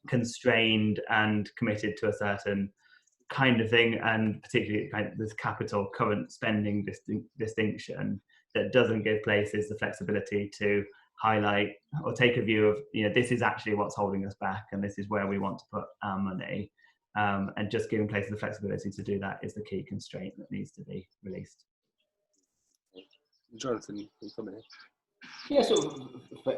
constrained and committed to a certain kind of thing, and particularly kind of this capital current spending distinction that doesn't give places the flexibility to highlight or take a view of, this is actually what's holding us back, and this is where we want to put our money. And just giving places the flexibility to do that is the key constraint that needs to be released. Jonathan, you can come in. Yeah, sort of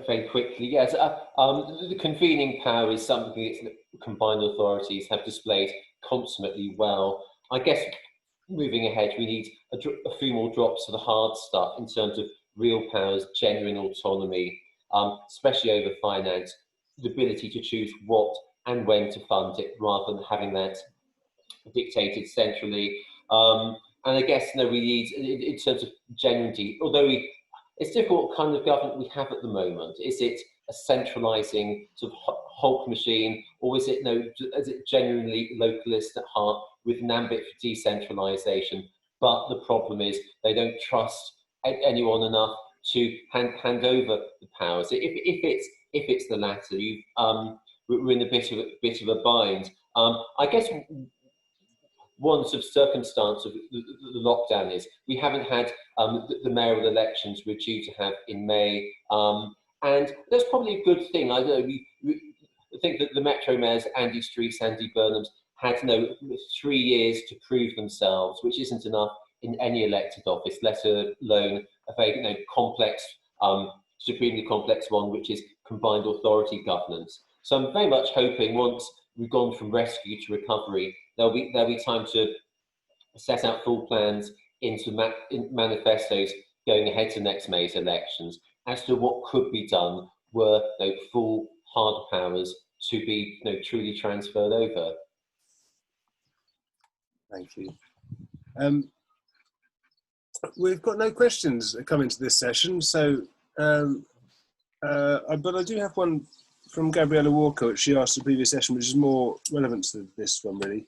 very quickly. Yes, the convening power is something that combined authorities have displayed consummately well. I guess moving ahead, we need a few more drops of the hard stuff in terms of real powers, genuine autonomy, especially over finance, the ability to choose what and when to fund it rather than having that dictated centrally. And I guess we need, in terms of genuinity, although it's difficult what kind of government we have at the moment. Is it a centralising sort of Hulk machine, or is it genuinely localist at heart with an ambit for decentralisation? But the problem is they don't trust anyone enough to hand over the powers. If it's the latter, we're in a bit of a bind. I guess one sort of circumstance of the lockdown is we haven't had the mayoral elections we're due to have in May, and that's probably a good thing. I don't know. We think that the Metro mayors, Andy Streets, Andy Burnhams, had 3 years to prove themselves, which isn't enough in any elected office, let alone a very complex, supremely complex one, which is combined authority governance. So I'm very much hoping once we've gone from rescue to recovery, there'll be time to set out full plans into manifestos going ahead to next May's elections as to what could be done were full hard powers to be truly transferred over. Thank you. We've got no questions coming to this session, so but I do have one from Gabriella Walker, which she asked in the previous session, which is more relevant to this one, really.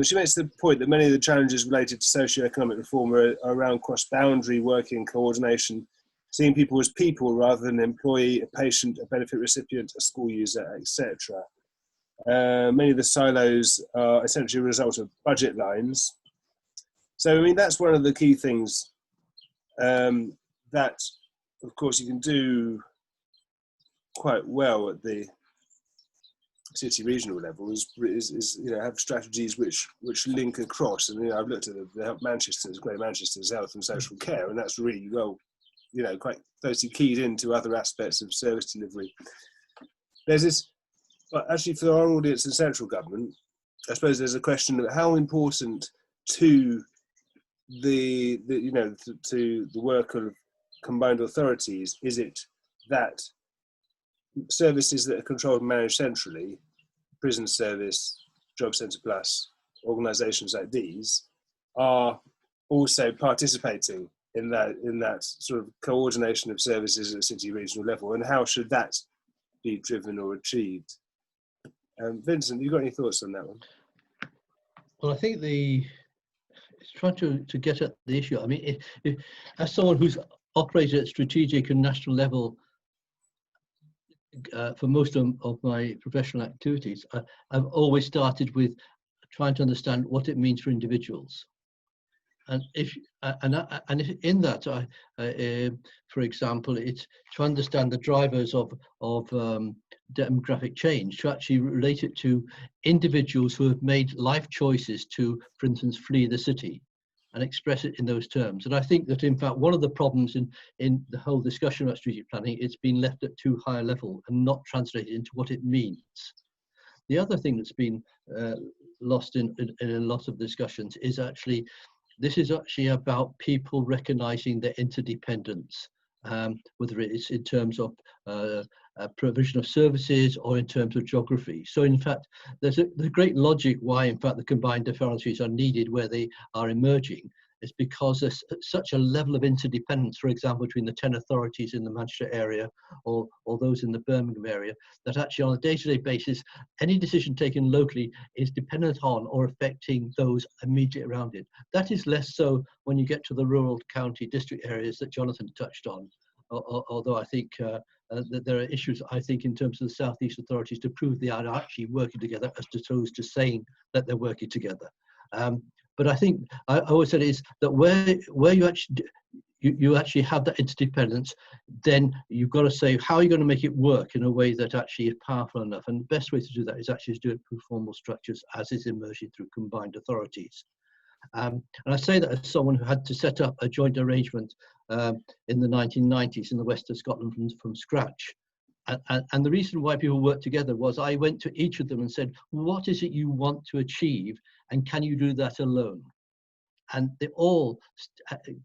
She makes the point that many of the challenges related to socio-economic reform are around cross-boundary working coordination, seeing people as people rather than an employee, a patient, a benefit recipient, a school user, etc. Many of the silos are essentially a result of budget lines. So, I mean, that's one of the key things that, of course, you can do quite well at the city regional level is have strategies which link across. And I've looked at the Help Manchester's, Greater Manchester's health and social care, and that's really well, quite closely keyed into other aspects of service delivery. There's this, but actually for our audience in central government, I suppose there's a question of how important to the work of combined authorities is it that services that are controlled and managed centrally, prison service, Job Centre Plus, organisations like these, are also participating in that sort of coordination of services at a city regional level, and how should that be driven or achieved? Vincent, you got any thoughts on that one? Well, I think it's trying to get at the issue. I mean, if as someone who's operated at strategic and national level for most of my professional activities, I've always started with trying to understand what it means for individuals. and if in that, for example, it's to understand the drivers of demographic change, to actually relate it to individuals who have made life choices to, for instance, flee the city, and express it in those terms. And I think that, in fact, one of the problems in the whole discussion about strategic planning, it's been left at too high a level and not translated into what it means. The other thing that's been lost in a lot of discussions is actually, this is actually about people recognizing their interdependence, whether it's in terms of provision of services or in terms of geography. So in fact, there's the great logic why in fact the combined authorities are needed where they are emerging is because there's such a level of interdependence, for example, between the 10 authorities in the Manchester area or those in the Birmingham area, that actually on a day-to-day basis, any decision taken locally is dependent on or affecting those immediately around it. That is less so when you get to the rural county district areas that Jonathan touched on, although I think that there are issues, I think, in terms of the South East authorities to prove they are actually working together as opposed to saying that they're working together. But I think I always said is that where you actually you actually have that interdependence, then you've got to say how are you going to make it work in a way that actually is powerful enough. And the best way to do that is actually to do it through formal structures, as is emerging through combined authorities. And I say that as someone who had to set up a joint arrangement in the 1990s in the west of Scotland from scratch. And the reason why people worked together was I went to each of them and said, what is it you want to achieve? And can you do that alone? And they all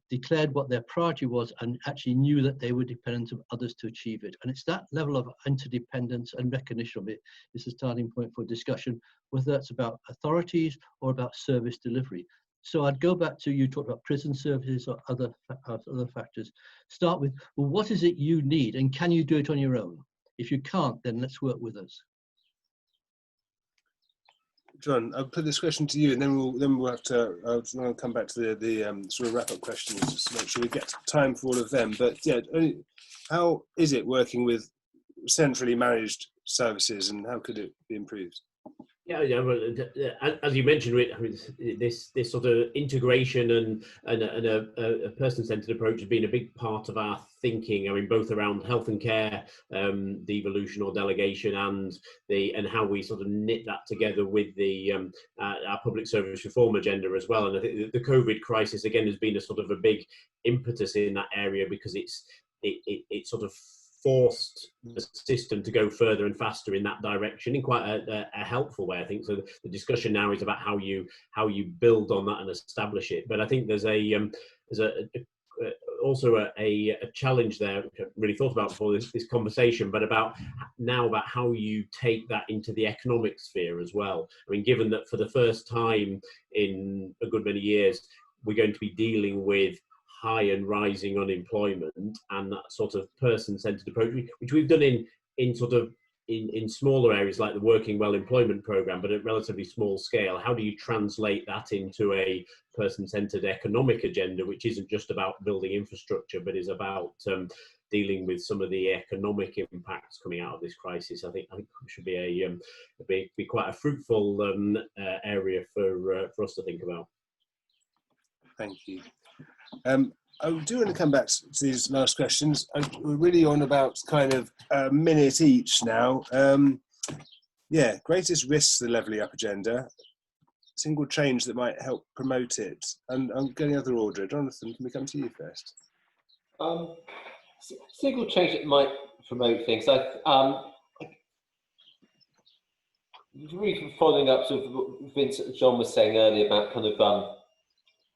declared what their priority was and actually knew that they were dependent on others to achieve it. And it's that level of interdependence and recognition of it is the starting point for discussion, whether that's about authorities or about service delivery. So I'd go back to, you talked about prison services or other factors. Start with, well, what is it you need and can you do it on your own? If you can't, then let's work with us. John, I'll put this question to you, and then we'll have to. I'll come back to the sort of wrap-up questions just to make sure we get time for all of them. But yeah, how is it working with centrally managed services, and how could it be improved? Yeah, well, as you mentioned, this sort of integration and a person-centered approach has been a big part of our thinking. I mean, both around health and care, devolution or delegation, and how we sort of knit that together with our public service reform agenda as well. And I think the COVID crisis again has been a sort of a big impetus in that area, because it sort of forced the system to go further and faster in that direction in quite a helpful way, I think. So the discussion now is about how you build on that and establish it. But I think there's also a challenge there, which I really thought about before this conversation, but about how you take that into the economic sphere as well. I mean, given that for the first time in a good many years, we're going to be dealing with high and rising unemployment, and that sort of person-centered approach, which we've done in smaller areas like the Working Well Employment Programme, but at relatively small scale. How do you translate that into a person-centered economic agenda, which isn't just about building infrastructure, but is about dealing with some of the economic impacts coming out of this crisis? I think it should be quite a fruitful area for us to think about. Thank you. I do want to come back to these last questions. We're really on about kind of a minute each now. Yeah, greatest risks to the Levelling Up agenda, single change that might help promote it. And I'm getting other order. Jonathan, can we come to you first? Single change that might promote things. Really following up sort of what Vince and John was saying earlier about kind of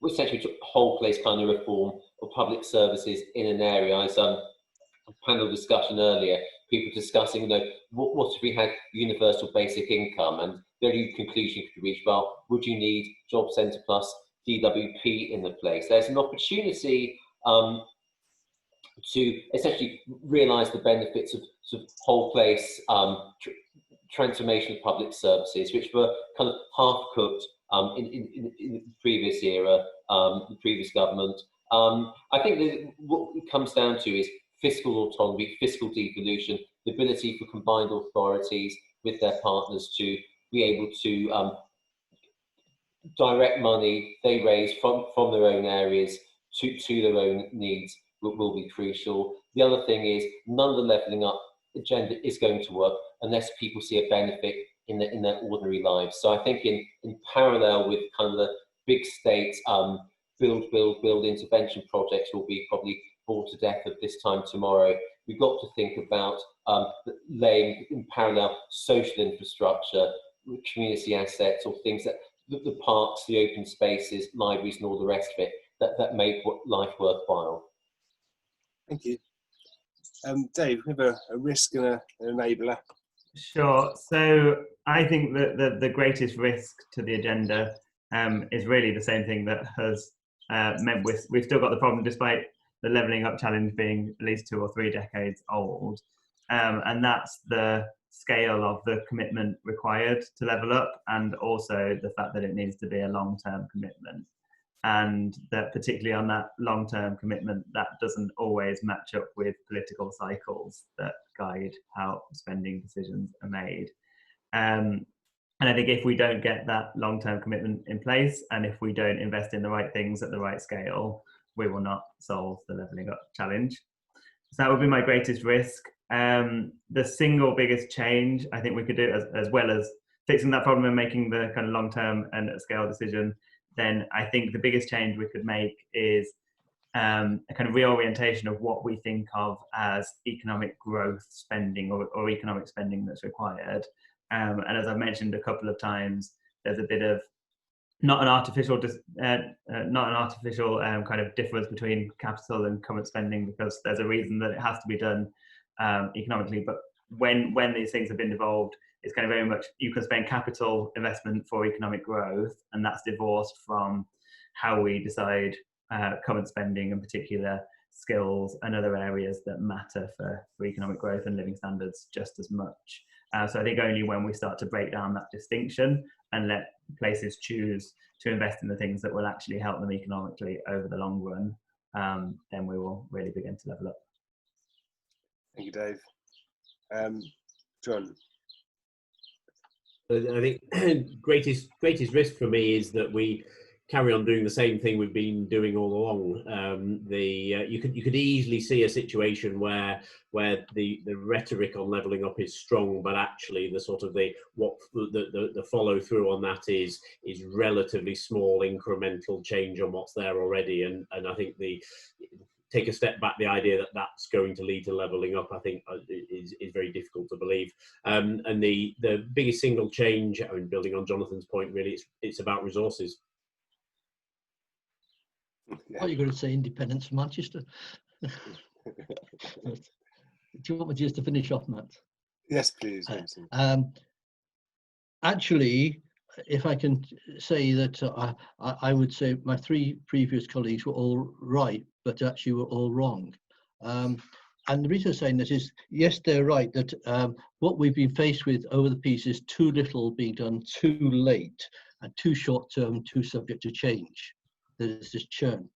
essentially whole place kind of reform of public services in an area. As a panel discussion earlier, people discussing, what if we had universal basic income, and the only conclusion you could reach, well, would you need Job Centre plus DWP in the place? There's an opportunity to essentially realise the benefits of sort of whole place transformation of public services, which were kind of half cooked in the previous era, the previous government. I think that what it comes down to is fiscal autonomy, fiscal devolution, the ability for combined authorities with their partners to be able to direct money they raise from their own areas to their own needs will be crucial. The other thing is none of the levelling up agenda is going to work unless people see a benefit in their ordinary lives. So I think in parallel with kind of the big state build intervention projects will be probably bored to death of this time tomorrow. We've got to think about laying in parallel social infrastructure, community assets, or things that the parks, the open spaces, libraries, and all the rest of it that make life worthwhile. Thank you. Dave, we have a risk and an enabler. Sure. So I think that the greatest risk to the agenda is really the same thing that has meant we've still got the problem despite the levelling up challenge being at least 2 or 3 decades old. And that's the scale of the commitment required to level up, and also the fact that it needs to be a long-term commitment. And that particularly on that long-term commitment, that doesn't always match up with political cycles that guide how spending decisions are made. And I think if we don't get that long-term commitment in place, and if we don't invest in the right things at the right scale, we will not solve the levelling up challenge. So that would be my greatest risk. The single biggest change I think we could do, as well as fixing that problem and making the kind of long-term and at scale decision, then I think the biggest change we could make is a kind of reorientation of what we think of as economic growth spending or economic spending that's required. And as I've mentioned a couple of times, there's a bit of not an artificial kind of difference between capital and current spending, because there's a reason that it has to be done economically. But when these things have been devolved, it's kind of very much you can spend capital investment for economic growth, and that's divorced from how we decide current spending, in particular skills and other areas that matter for economic growth and living standards just as much. So I think only when we start to break down that distinction and let places choose to invest in the things that will actually help them economically over the long run, then we will really begin to level up. Thank you, Dave. John. I think greatest risk for me is that we carry on doing the same thing we've been doing all along. You could easily see a situation where the rhetoric on levelling up is strong, but actually the sort of the follow through on that is relatively small incremental change on what's there already. And I think take a step back, the idea that that's going to lead to levelling up, I think is very difficult to believe. And the biggest single change, I mean, building on Jonathan's point, really, it's about resources. Yeah. Are you going to say independence from Manchester? Do you want me just to finish off, Matt? Yes, please. Actually, if I can say that I would say my 3 previous colleagues were all right, but actually were all wrong. And the reason I'm saying that is, yes, they're right, that what we've been faced with over the piece is too little being done too late, and too short term, too subject to change. There's this churn.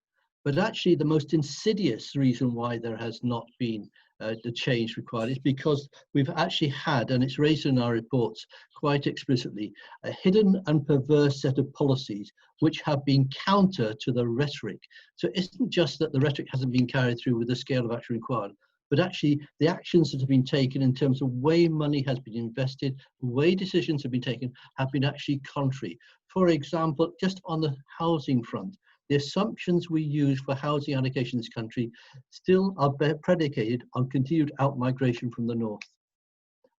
But actually the most insidious reason why there has not been the change required is because we've actually had, and it's raised in our reports quite explicitly, a hidden and perverse set of policies which have been counter to the rhetoric. So it isn't just that the rhetoric hasn't been carried through with the scale of action required, but actually the actions that have been taken in terms of way money has been invested, way decisions have been taken, have been actually contrary. For example, just on the housing front, the assumptions we use for housing allocation in this country still are predicated on continued out-migration from the north.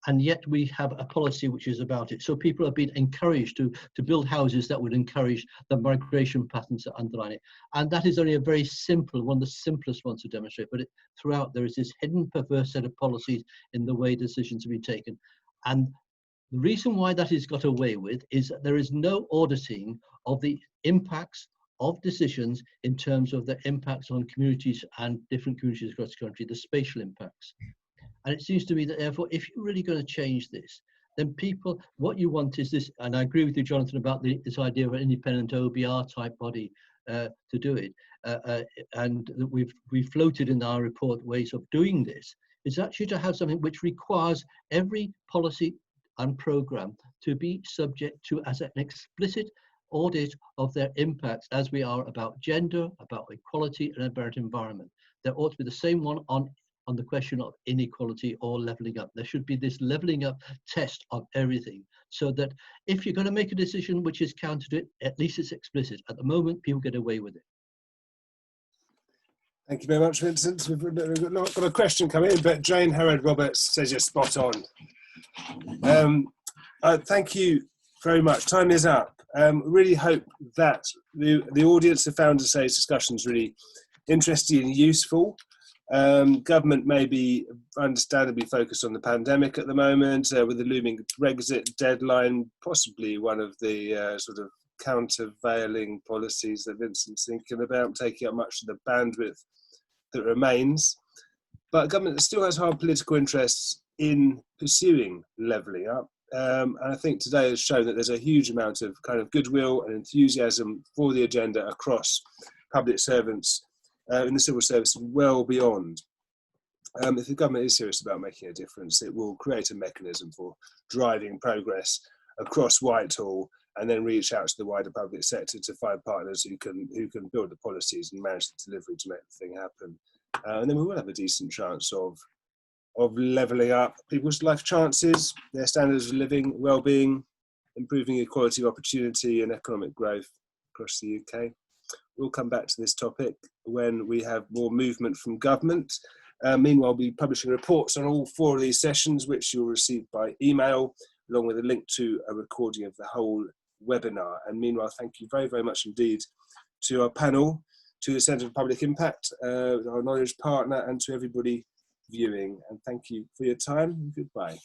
And yet we have a policy which is about it. So people have been encouraged to build houses that would encourage the migration patterns that underline it. And that is only a very simple, one of the simplest ones to demonstrate. But throughout there is this hidden perverse set of policies in the way decisions have been taken. And the reason why that is got away with is that there is no auditing of the impacts of decisions in terms of the impacts on communities and different communities across the country, the spatial impacts. And it seems to me that therefore, if you're really going to change this, then people, what you want is this, and I agree with you, Jonathan, about this idea of an independent OBR type body to do it. And we've floated in our report ways of doing this, is actually to have something which requires every policy and program to be subject to as an explicit audit of their impacts as we are about gender, about equality, and about environment. There ought to be the same one on the question of inequality or levelling up. There should be this levelling up test of everything, so that if you're going to make a decision which is counter to it, at least it's explicit. At the moment, people get away with it. Thank you very much, Vincent. We've not got a question coming in, but Jane Herod Roberts says you're spot on. Thank you very much. Time is up. Really hope that the audience have found today's discussions really interesting and useful. Government may be understandably focused on the pandemic at the moment, with the looming Brexit deadline, possibly one of the sort of countervailing policies that Vincent's thinking about, taking up much of the bandwidth that remains. But government still has hard political interests in pursuing levelling up. And I think today has shown that there's a huge amount of kind of goodwill and enthusiasm for the agenda across public servants in the civil service, well beyond. If the government is serious about making a difference, it will create a mechanism for driving progress across Whitehall, and then reach out to the wider public sector to find partners who can build the policies and manage the delivery to make the thing happen. And then we will have a decent chance of levelling up people's life chances, their standards of living, well-being, improving equality of opportunity and economic growth across the UK. We'll come back to this topic when we have more movement from government. Meanwhile, we'll be publishing reports on all 4 of these sessions, which you'll receive by email, along with a link to a recording of the whole webinar. And meanwhile, thank you very, very much indeed to our panel, to the Centre for Public Impact, our knowledge partner, and to everybody viewing. And thank you for your time, and goodbye.